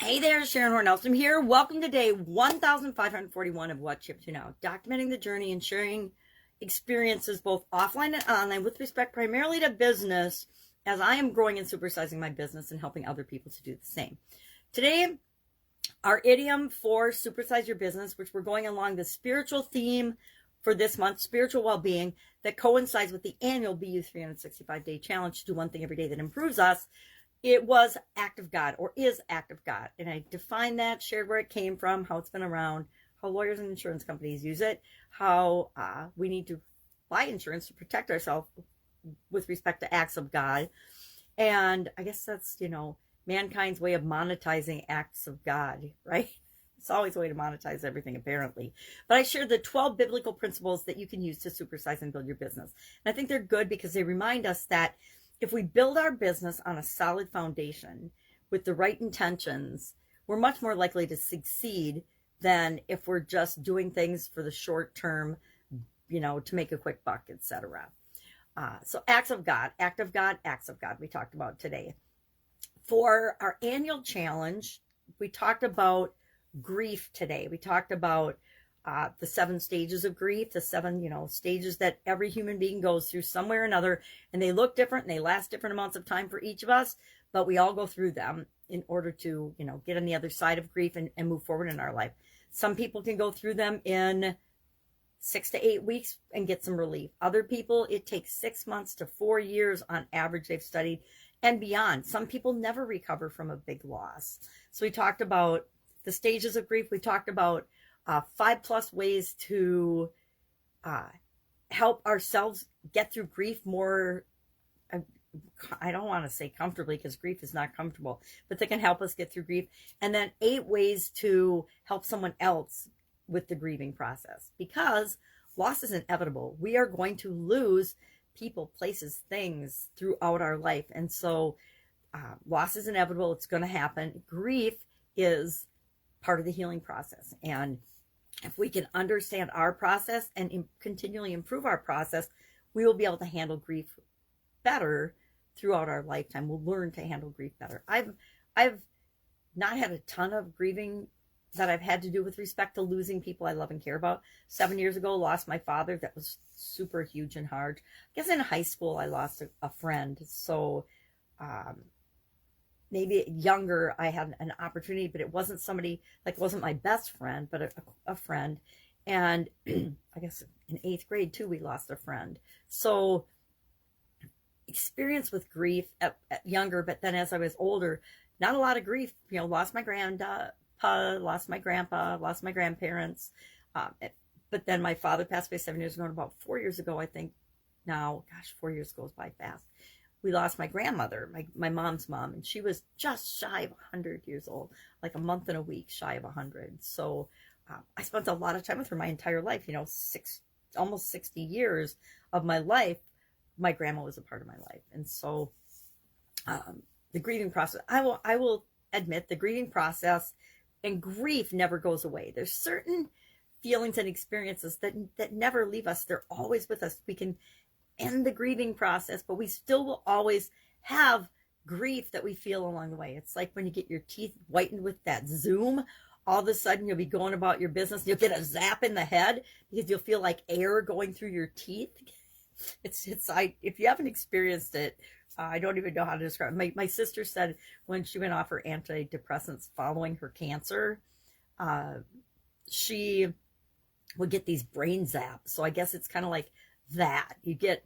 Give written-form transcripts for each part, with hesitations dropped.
Hey there, Horne-Ellstrom here. Welcome to day 1541 of What Shipped You Now, documenting the journey and sharing experiences both offline and online with respect primarily to business, as I am growing and supersizing my business and helping other people to do the same. Today, our idiom for supersize your business, which we're going along the spiritual theme for this month, spiritual well-being, that coincides with the annual BU 365-day challenge to do one thing every day that improves us. It was act of God, or is act of God. And I defined that, shared where it came from, how it's been around, how lawyers and insurance companies use it, how we need to buy insurance to protect ourselves with respect to acts of God. And I guess that's, mankind's way of monetizing acts of God, right? It's always a way to monetize everything, apparently. But I shared the 12 biblical principles that you can use to supersize and build your business. And I think they're good because they remind us that if we build our business on a solid foundation with the right intentions, we're much more likely to succeed than if we're just doing things for the short term, to make a quick buck, etc. So acts of God, act of God, acts of God, we talked about today. For our annual challenge, we talked about grief today. We talked about the 7 stages of grief, the 7, stages that every human being goes through somewhere or another, and they look different and they last different amounts of time for each of us, but we all go through them in order to, get on the other side of grief and move forward in our life. Some people can go through them in 6 to 8 weeks and get some relief. Other people, it takes 6 months to 4 years on average, they've studied, and beyond. Some people never recover from a big loss. So we talked about the stages of grief. We talked about 5+ ways to help ourselves get through grief more. I don't want to say comfortably, because grief is not comfortable, but they can help us get through grief. And then 8 ways to help someone else with the grieving process, because loss is inevitable. We are going to lose people, places, things throughout our life. And so loss is inevitable. It's going to happen. Grief is part of the healing process. And if we can understand our process and continually improve our process, we will be able to handle grief better throughout our lifetime. We'll learn to handle grief better. I've not had a ton of grieving that I've had to do with respect to losing people I love and care about. 7 years ago, lost my father. That was super huge and hard. I guess in high school, I lost a friend. So maybe younger, I had an opportunity, but it wasn't somebody, like, it wasn't my best friend, but a friend. And I guess in 8th grade too, we lost a friend. So experience with grief at younger, but then as I was older, not a lot of grief, lost my grandpa, lost my grandpa, lost my grandparents. But then my father passed away 7 years ago, and about 4 years ago, I think now, gosh, 4 years goes by fast. We lost my grandmother, my mom's mom, and she was just shy of 100 years old, like a month and a week shy of 100. So I spent a lot of time with her my entire life, almost 60 years of my life. My grandma was a part of my life. And so the grieving process, I will admit, the grieving process and grief never goes away. There's certain feelings and experiences that never leave us. They're always with us. We can end the grieving process, but we still will always have grief that we feel along the way. It's like when you get your teeth whitened with that Zoom, all of a sudden you'll be going about your business, you'll get a zap in the head because you'll feel like air going through your teeth. If you haven't experienced it, I don't even know how to describe it. My sister said when she went off her antidepressants following her cancer, she would get these brain zaps. So I guess it's kind of like that. You get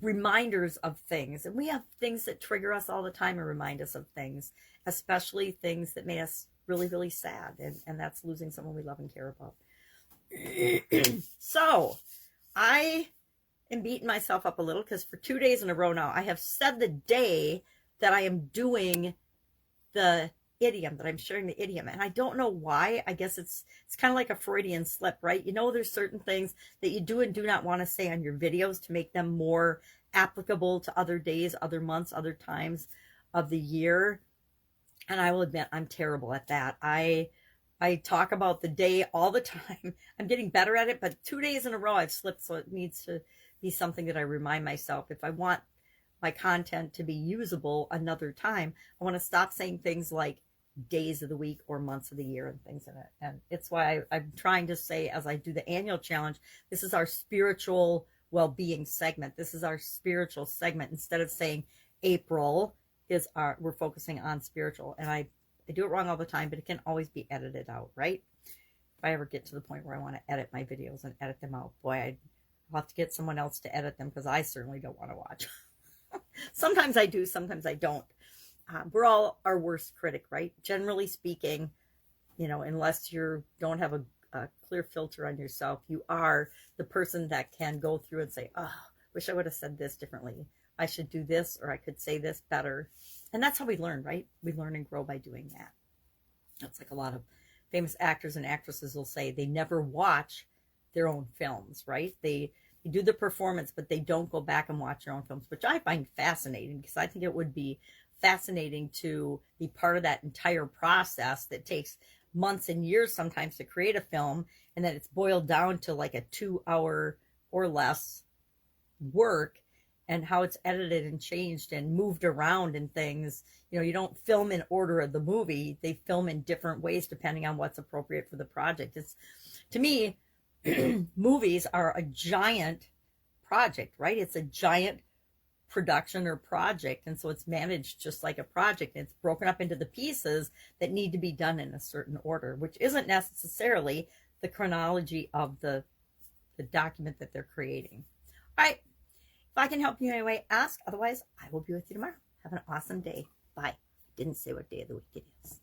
reminders of things, and we have things that trigger us all the time and remind us of things, especially things that made us really, really sad, and that's losing someone we love and care about. So I am beating myself up a little because for 2 days in a row now, I have said the day that I am doing the idiom, that I'm sharing the idiom, and I don't know why. I guess it's kind of like a Freudian slip, right? There's certain things that you do and do not want to say on your videos to make them more applicable to other days, other months, other times of the year. And I will admit, I'm terrible at that. I talk about the day all the time. I'm getting better at it, but 2 days in a row I've slipped, so it needs to be something that I remind myself. If I want my content to be usable another time, I want to stop saying things like days of the week or months of the year and things in it. And it's why I'm trying to say, as I do the annual challenge, this is our spiritual well-being segment. This is our spiritual segment. Instead of saying April is we're focusing on spiritual. And I do it wrong all the time, but it can always be edited out, right? If I ever get to the point where I want to edit my videos and edit them out, boy, I'll have to get someone else to edit them, because I certainly don't want to watch. Sometimes I do, sometimes I don't. We're all our worst critic, right? Generally speaking, unless you don't have a clear filter on yourself, you are the person that can go through and say, oh, wish I would have said this differently. I should do this, or I could say this better. And that's how we learn, right? We learn and grow by doing that. That's like a lot of famous actors and actresses will say they never watch their own films, right? They do the performance, but they don't go back and watch their own films, which I find fascinating, because I think it would be fascinating to be part of that entire process that takes months and years sometimes to create a film, and then it's boiled down to like a 2-hour or less work, and how it's edited and changed and moved around and things. You don't film in order of the movie. They film in different ways depending on what's appropriate for the project. It's, to me, movies are a giant project, right? It's a giant production or project, and so it's managed just like a project. It's broken up into the pieces that need to be done in a certain order, which isn't necessarily the chronology of the document that they're creating. All right, if I can help you in any way, ask. Otherwise, I will be with you tomorrow. Have an awesome day. Bye. Didn't say what day of the week it is.